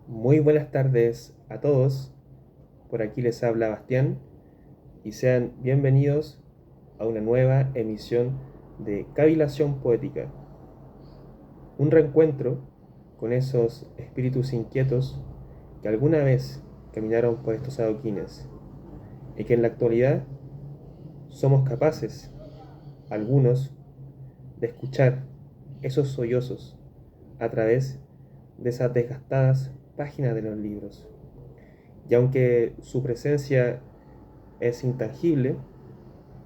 Muy buenas tardes a todos, por aquí les habla Bastián y sean bienvenidos a una nueva emisión de Cavilación Poética, un reencuentro con esos espíritus inquietos que alguna vez caminaron por estos adoquines y que en la actualidad somos capaces, algunos, de escuchar esos sollozos a través de esas desgastadas páginas de los libros. Y aunque su presencia es intangible,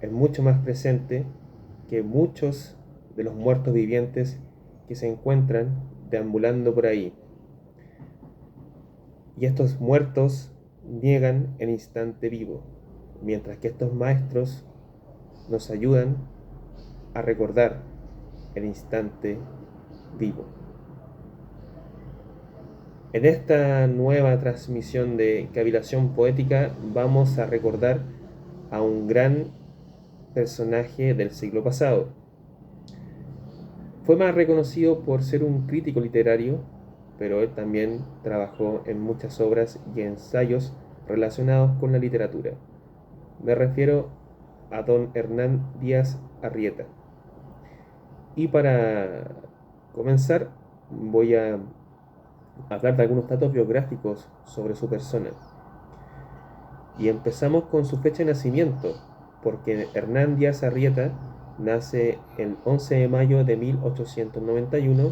es mucho más presente que muchos de los muertos vivientes que se encuentran deambulando por ahí. Y estos muertos niegan el instante vivo, mientras que estos maestros nos ayudan a recordar el instante vivo. En esta nueva transmisión de Cavilación Poética vamos a recordar a un gran personaje del siglo pasado. Fue más reconocido por ser un crítico literario, pero él también trabajó en muchas obras y ensayos relacionados con la literatura. Me refiero a don Hernán Díaz Arrieta. Y para comenzar voy a hablar de algunos datos biográficos sobre su persona. Y empezamos con su fecha de nacimiento, porque Hernán Díaz Arrieta nace el 11 de mayo de 1891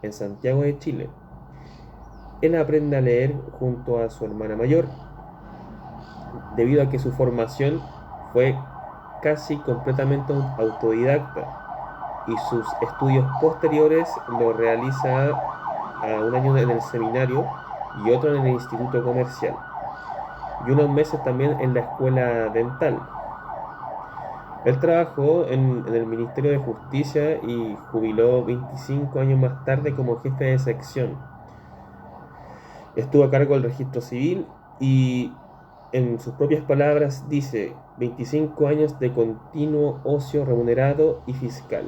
en Santiago de Chile. Él aprende a leer junto a su hermana mayor, debido a que su formación fue casi completamente autodidacta y sus estudios posteriores lo realiza a un año en el seminario y otro en el instituto comercial y unos meses también en la escuela dental. Él trabajó en el Ministerio de Justicia y jubiló 25 años más tarde como jefe de sección. Estuvo a cargo del registro civil y, en sus propias palabras, dice 25 años de continuo ocio remunerado y fiscal.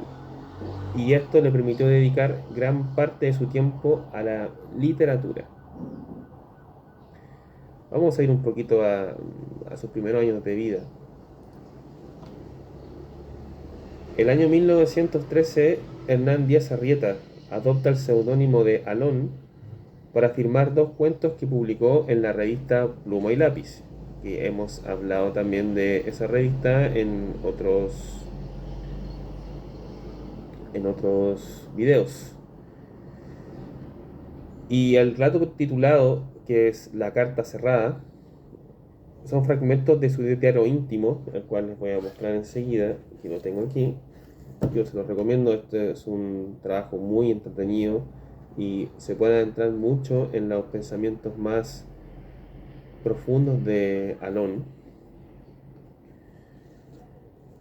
Y esto le permitió dedicar gran parte de su tiempo a la literatura. Vamos a ir un poquito a sus primeros años de vida. El año 1913, Hernán Díaz Arrieta adopta el seudónimo de Alón para firmar dos cuentos que publicó en la revista Pluma y Lápiz, que hemos hablado también de esa revista en otros videos. Y el relato titulado, que es La Carta Cerrada, son fragmentos de su diario íntimo, el cual les voy a mostrar enseguida, que lo tengo aquí. Yo se los recomiendo, este es un trabajo muy entretenido y se puede adentrar mucho en los pensamientos más profundos de Alón.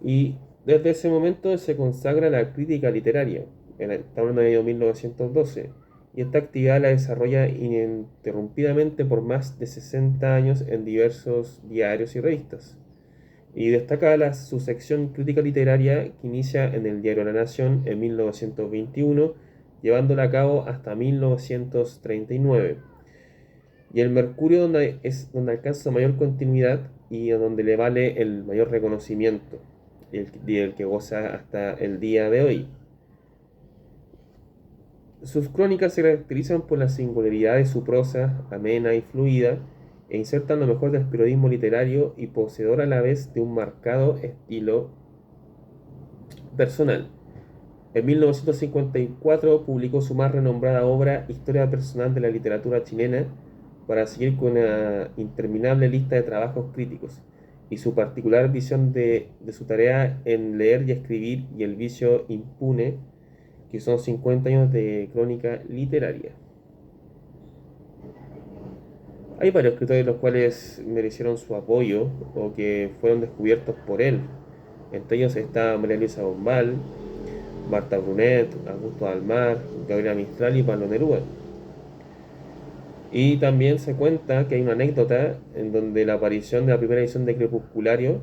Y desde ese momento se consagra la crítica literaria, estamos en el año 1912, y esta actividad la desarrolla ininterrumpidamente por más de 60 años en diversos diarios y revistas. Y destaca su sección crítica literaria que inicia en el diario La Nación en 1921, llevándola a cabo hasta 1939. Y el Mercurio donde alcanza mayor continuidad y donde le vale el mayor reconocimiento, el que goza hasta el día de hoy. Sus crónicas se caracterizan por la singularidad de su prosa, amena y fluida, e insertan lo mejor del periodismo literario y poseedor a la vez de un marcado estilo personal. En 1954 publicó su más renombrada obra, Historia personal de la literatura chilena, para seguir con una interminable lista de trabajos críticos, y su particular visión de su tarea en leer y escribir y el vicio impune, que son 50 años de crónica literaria. Hay varios escritores los cuales merecieron su apoyo o que fueron descubiertos por él. Entre ellos está María Luisa Bombal, Marta Brunet, Augusto Dalmar, Gabriela Mistral y Pablo Neruda. Y también se cuenta que hay una anécdota en donde la aparición de la primera edición de Crepusculario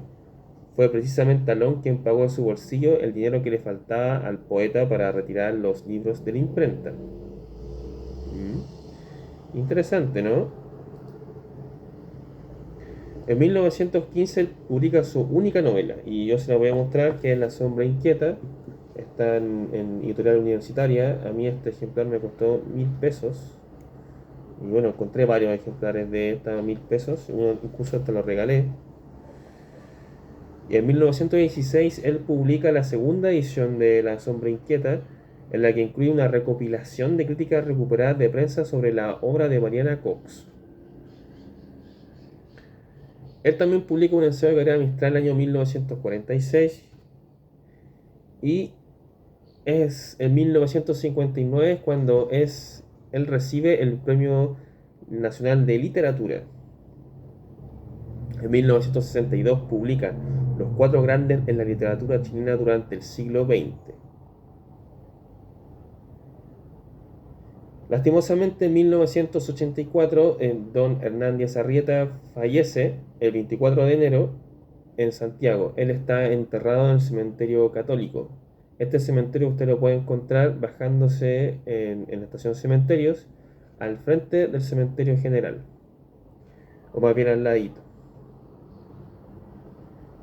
fue precisamente Alón quien pagó de su bolsillo el dinero que le faltaba al poeta para retirar los libros de la imprenta. Interesante, ¿no? En 1915 él publica su única novela, y yo se la voy a mostrar, que es La sombra inquieta. Está en editorial universitaria. A mí este ejemplar me costó 1.000 pesos. Y bueno, encontré varios ejemplares de esta a 1.000 pesos. Uno incluso hasta lo regalé. Y en 1916 él publica la segunda edición de La sombra inquieta, en la que incluye una recopilación de críticas recuperadas de prensa sobre la obra de Mariana Cox. Él también publica un ensayo de carrera Mistral en el año 1946 y es en 1959 cuando él recibe el Premio Nacional de Literatura. En 1962 publica Los cuatro grandes en la literatura chilena durante el siglo XX. Lastimosamente, en 1984, don Hernán Díaz Arrieta fallece el 24 de enero en Santiago. Él está enterrado en el cementerio católico. Este cementerio usted lo puede encontrar bajándose en la estación Cementerios, al frente del cementerio general, o más bien al ladito.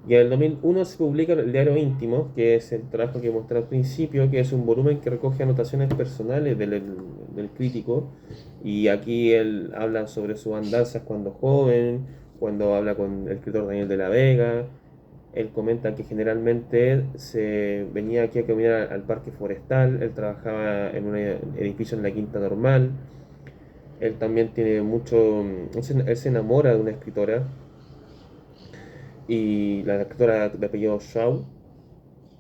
Y en el 2001 se publica el diario íntimo, que es el trabajo que mostré al principio, que es un volumen que recoge anotaciones personales del crítico. Y aquí él habla sobre sus andanzas cuando joven, cuando habla con el escritor Daniel de la Vega. Él comenta que generalmente se venía aquí a caminar al parque forestal. Él trabajaba en un edificio en la Quinta Normal. Él también tiene mucho... Él se enamora de una escritora, y la escritora de apellido Shaw,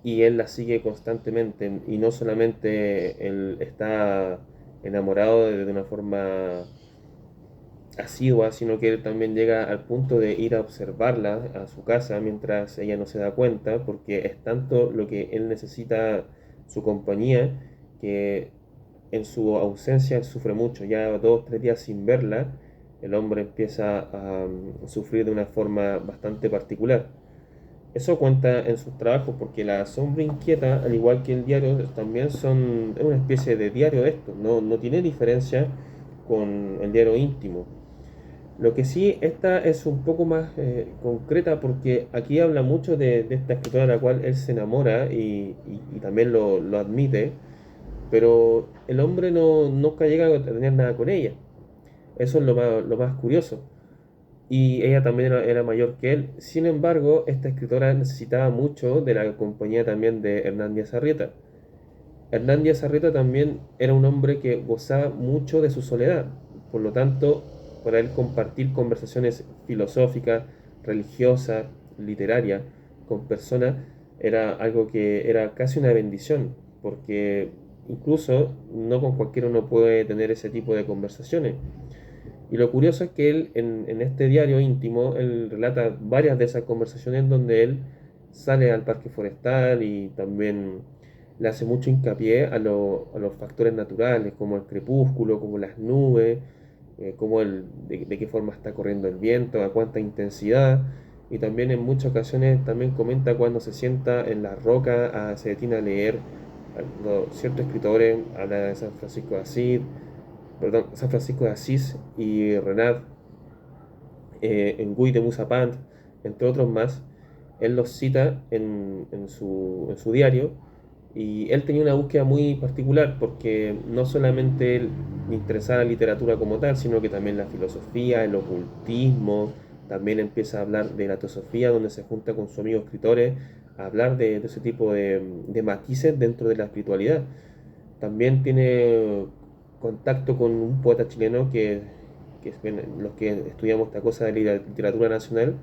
y él la sigue constantemente, y no solamente él está enamorado de una forma asidua, sino que él también llega al punto de ir a observarla a su casa mientras ella no se da cuenta, porque es tanto lo que él necesita su compañía, que en su ausencia él sufre mucho. Ya 2 o 3 días sin verla, el hombre empieza a sufrir de una forma bastante particular. Eso cuenta en sus trabajos, porque La sombra inquieta, al igual que el diario, también es una especie de diario de esto. No tiene diferencia con el diario íntimo. Lo que sí, esta es un poco más concreta, porque aquí habla mucho de esta escritora a la cual él se enamora, y también lo admite, pero el hombre nunca llega a tener nada con ella. Eso es lo más curioso. Y ella también era mayor que él. Sin embargo, esta escritora necesitaba mucho de la compañía también de Hernán Díaz Arrieta. Hernán Díaz Arrieta también era un hombre que gozaba mucho de su soledad. Por lo tanto, para él compartir conversaciones filosóficas, religiosas, literarias con personas era algo que era casi una bendición, porque incluso no con cualquiera uno puede tener ese tipo de conversaciones. Y lo curioso es que él, en este diario íntimo, él relata varias de esas conversaciones donde él sale al parque forestal, y también le hace mucho hincapié a los factores naturales, como el crepúsculo, como las nubes, de qué forma está corriendo el viento, a cuánta intensidad. Y también en muchas ocasiones también comenta cuando se sienta en la roca, se detiene a leer ciertos escritores. Habla de San Francisco de Asís y Renat, en Guy de Musapant, entre otros más. Él los cita en su diario, y él tenía una búsqueda muy particular, porque no solamente él le interesaba la literatura como tal, sino que también la filosofía, el ocultismo. También empieza a hablar de la teosofía, donde se junta con sus amigos escritores a hablar de ese tipo de matices dentro de la espiritualidad. También tiene contacto con un poeta chileno bueno, los que estudiamos esta cosa de la literatura nacional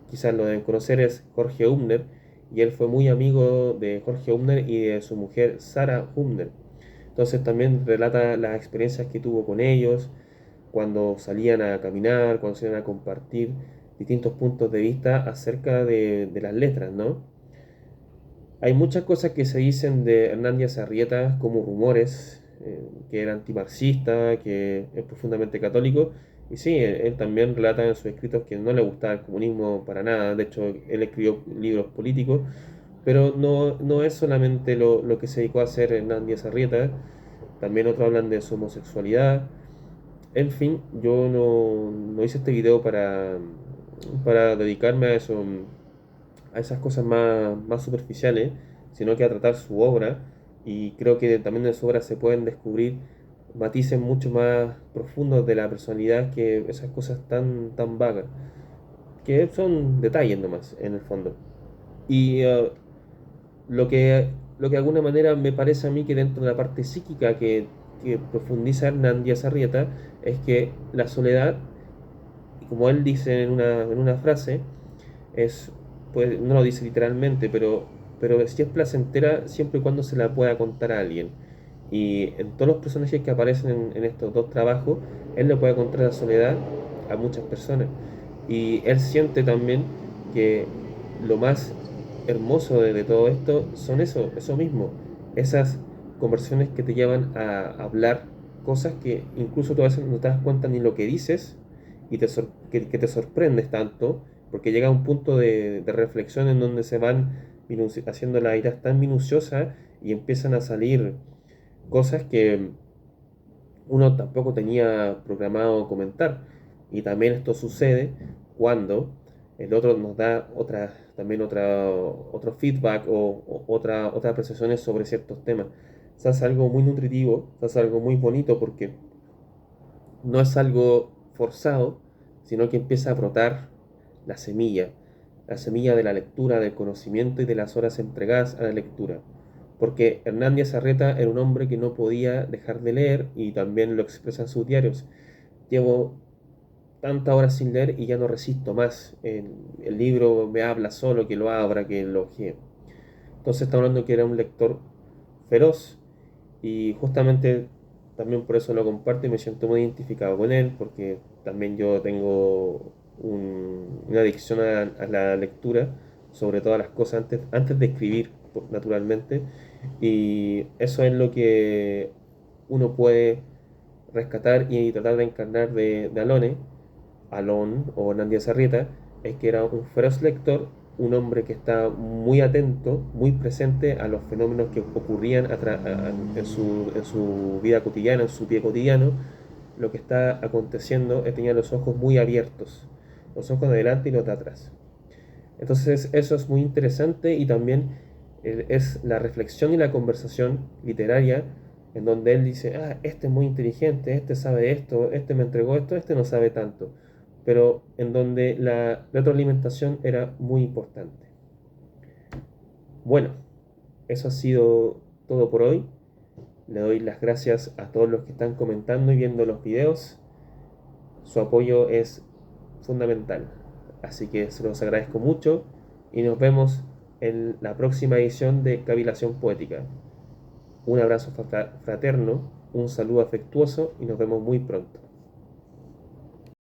quizás lo deben conocer, es Jorge Humner, y él fue muy amigo de Jorge Humner y de su mujer Sara Humner. Entonces también relata las experiencias que tuvo con ellos cuando salían a caminar, cuando salían a compartir distintos puntos de vista acerca de las letras, ¿no? Hay muchas cosas que se dicen de Hernán Díaz Arrieta como rumores, que era antimarxista, que es profundamente católico. Y sí, él también relata en sus escritos que no le gustaba el comunismo para nada. De hecho, él escribió libros políticos, pero no es solamente lo que se dedicó a hacer Hernán Díaz Arrieta. También otros hablan de su homosexualidad. En fin, yo no hice este video para dedicarme a eso, a esas cosas más superficiales, sino que a tratar su obra. Y creo que también en su obra se pueden descubrir matices mucho más profundos de la personalidad que esas cosas tan vagas, que son detalles nomás, en el fondo. Y lo que, lo que de alguna manera me parece a mí que dentro de la parte psíquica que profundiza Hernán Díaz Arrieta es que la soledad, como él dice en una frase, es, pues, no lo dice literalmente, pero si es placentera siempre y cuando se la pueda contar a alguien. Y en todos los personajes que aparecen en estos dos trabajos, él le puede contar la soledad a muchas personas. Y él siente también que lo más hermoso de todo esto son eso mismo, esas conversaciones que te llevan a hablar cosas que incluso tú a veces no te das cuenta ni lo que dices y que te sorprendes tanto, porque llega a un punto de reflexión en donde se van haciendo las ideas tan minuciosas y empiezan a salir cosas que uno tampoco tenía programado comentar. Y también esto sucede cuando el otro nos da otro feedback otras apreciaciones sobre ciertos temas. Se hace algo muy nutritivo, se hace algo muy bonito porque no es algo forzado, sino que empieza a brotar la la semilla de la lectura, del conocimiento y de las horas entregadas a la lectura. Porque Hernán Díaz Arreta era un hombre que no podía dejar de leer y también lo expresa en sus diarios. Llevo tantas horas sin leer y ya no resisto más. El libro me habla solo, que lo abra, que lo ojee. Entonces está hablando que era un lector feroz y justamente también por eso lo comparto y me siento muy identificado con él, porque también yo tengo una adicción a la lectura, sobre todas las cosas antes de escribir, naturalmente, y eso es lo que uno puede rescatar y tratar de encarnar de Alon o Nandia Sarrieta, es que era un feroz lector, un hombre que está muy atento, muy presente a los fenómenos que ocurrían en su vida cotidiana, en su pie cotidiano, lo que está aconteciendo, él tenía los ojos muy abiertos, los ojos de adelante y los de atrás. Entonces eso es muy interesante y también es la reflexión y la conversación literaria en donde él dice, ah, este es muy inteligente, este sabe esto, este me entregó esto, este no sabe tanto, pero en donde la retroalimentación era muy importante. Bueno, eso ha sido todo por hoy. Le doy las gracias a todos los que están comentando y viendo los videos. Su apoyo es fundamental. Así que se los agradezco mucho y nos vemos en la próxima edición de Cavilación Poética. Un abrazo fraterno, un saludo afectuoso y nos vemos muy pronto.